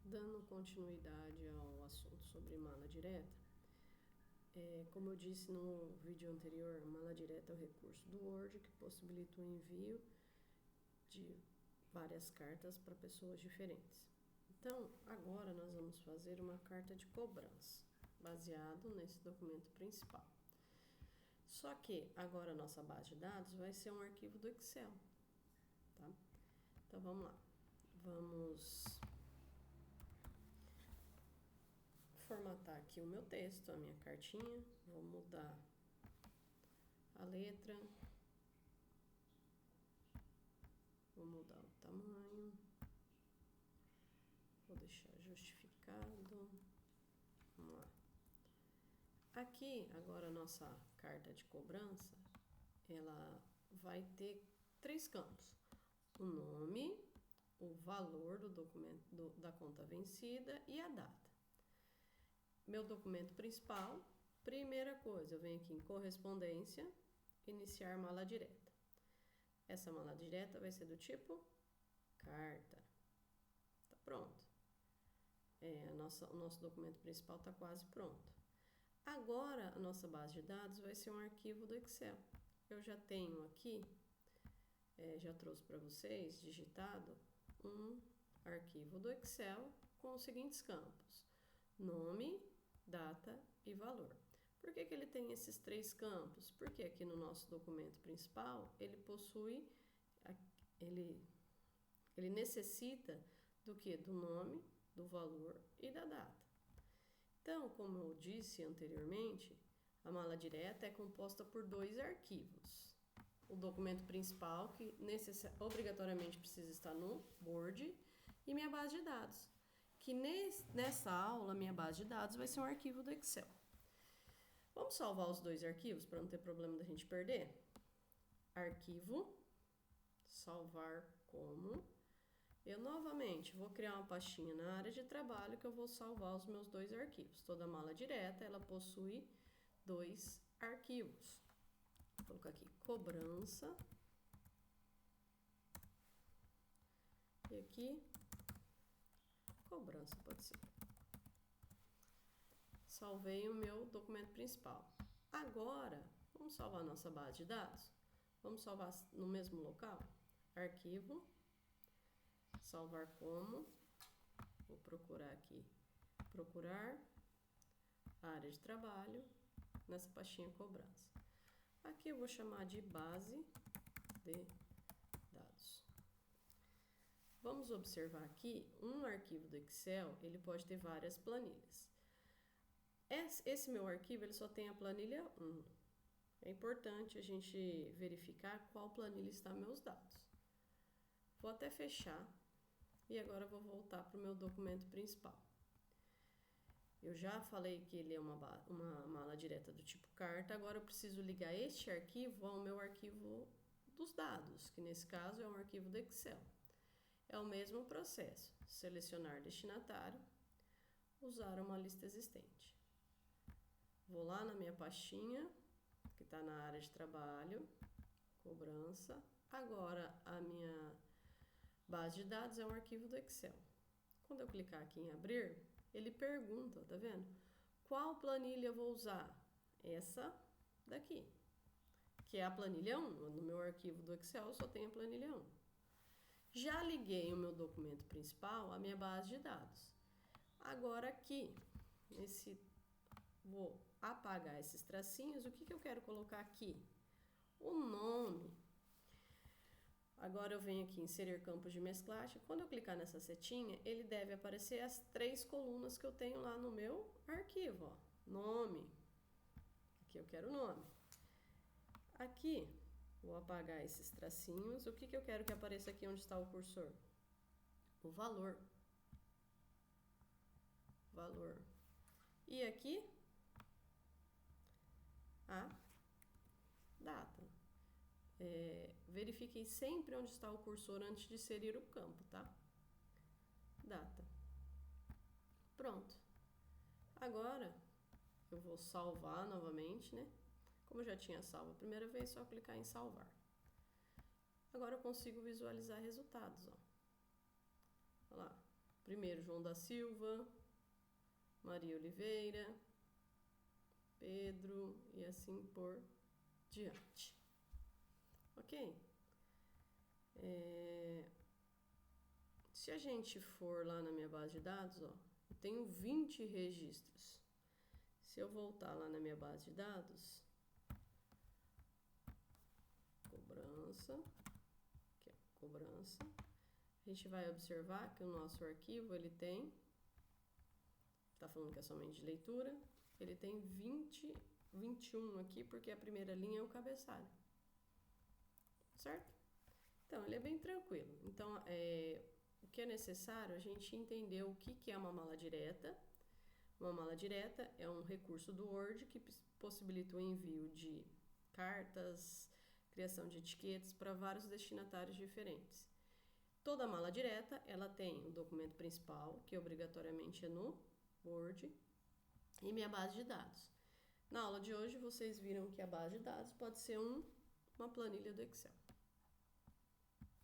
Dando continuidade ao assunto sobre mala direta, como eu disse no vídeo anterior, mala direta é o recurso do Word que possibilita o envio de várias cartas para pessoas diferentes. Então, agora nós vamos fazer uma carta de cobrança, baseado nesse documento principal. Só que agora a nossa base de dados vai ser um arquivo do Excel, tá? Então vamos lá. Vamos formatar aqui o meu texto, a minha cartinha. Vou mudar a letra. Vou mudar o tamanho. Vou deixar justificado. Vamos lá. Aqui, agora a nossa carta de cobrança, ela vai ter 3 campos. O nome, o valor do documento da conta vencida e a data. Meu documento principal, primeira coisa, eu venho aqui em correspondência, iniciar mala direta. Essa mala direta vai ser do tipo carta. Tá pronto. O nosso documento principal está quase pronto. Agora, a nossa base de dados vai ser um arquivo do Excel. Eu já tenho aqui, já trouxe para vocês, digitado, um arquivo do Excel com os seguintes campos: nome, data e valor. Por que ele tem esses 3 campos? Porque aqui no nosso documento principal, ele possui, ele necessita do que? Do nome, do valor e da data. Então, como eu disse anteriormente, a mala direta é composta por 2 arquivos. O documento principal, que obrigatoriamente precisa estar no Word, e minha base de dados, que nessa aula, minha base de dados vai ser um arquivo do Excel. Vamos salvar os 2 arquivos para não ter problema da gente perder? Arquivo, salvar como. Eu novamente vou criar uma pastinha na área de trabalho que eu vou salvar os meus 2 arquivos. Toda mala direta, ela possui 2 arquivos. Vou colocar aqui cobrança. E aqui, cobrança pode ser. Salvei o meu documento principal. Agora, vamos salvar a nossa base de dados? Vamos salvar no mesmo local? Arquivo. Salvar como. Vou procurar aqui. Procurar. Área de trabalho. Nessa pastinha cobrança. Aqui eu vou chamar de base de dados. Vamos observar aqui, um arquivo do Excel, ele pode ter várias planilhas. Esse meu arquivo, ele só tem a planilha 1. É importante a gente verificar qual planilha está meus dados. Vou até fechar e agora eu vou voltar para o meu documento principal. Eu já falei que ele é uma mala direta do tipo carta, agora eu preciso ligar este arquivo ao meu arquivo dos dados, que nesse caso é um arquivo do Excel. É o mesmo processo, selecionar destinatário, usar uma lista existente. Vou lá na minha pastinha, que está na área de trabalho, cobrança. Agora a minha base de dados é um arquivo do Excel. Quando eu clicar aqui em abrir, ele pergunta, tá vendo? Qual planilha eu vou usar? Essa daqui, que é a planilha 1. No meu arquivo do Excel eu só tenho a planilha 1. Já liguei o meu documento principal à minha base de dados. Agora aqui, vou apagar esses tracinhos. O que eu quero colocar aqui? O nome. Agora eu venho aqui em inserir campos de mesclagem. Quando eu clicar nessa setinha, ele deve aparecer as 3 colunas que eu tenho lá no meu arquivo. Ó. Nome. Aqui eu quero o nome. Aqui, vou apagar esses tracinhos. O que eu quero que apareça aqui onde está o cursor? O valor. Valor. E aqui, a data. Verifiquem sempre onde está o cursor antes de inserir o campo, tá? Data. Pronto. Agora, eu vou salvar novamente, né? Como eu já tinha salvo a primeira vez, só clicar em salvar. Agora eu consigo visualizar resultados, ó. Olha lá. Primeiro, João da Silva, Maria Oliveira, Pedro e assim por diante. Ok? Se a gente for lá na minha base de dados, ó, eu tenho 20 registros. Se eu voltar lá na minha base de dados, cobrança, aqui, ó, cobrança, a gente vai observar que o nosso arquivo, ele tem, tá falando que é somente de leitura, ele tem 21 aqui, porque a primeira linha é o cabeçalho, certo? Então, ele é bem tranquilo. Então, o que é necessário, a gente entender o que é uma mala direta. Uma mala direta é um recurso do Word que possibilita o envio de cartas, criação de etiquetas para vários destinatários diferentes. Toda mala direta, ela tem o documento principal, que obrigatoriamente é no Word, e minha base de dados. Na aula de hoje, vocês viram que a base de dados pode ser uma planilha do Excel.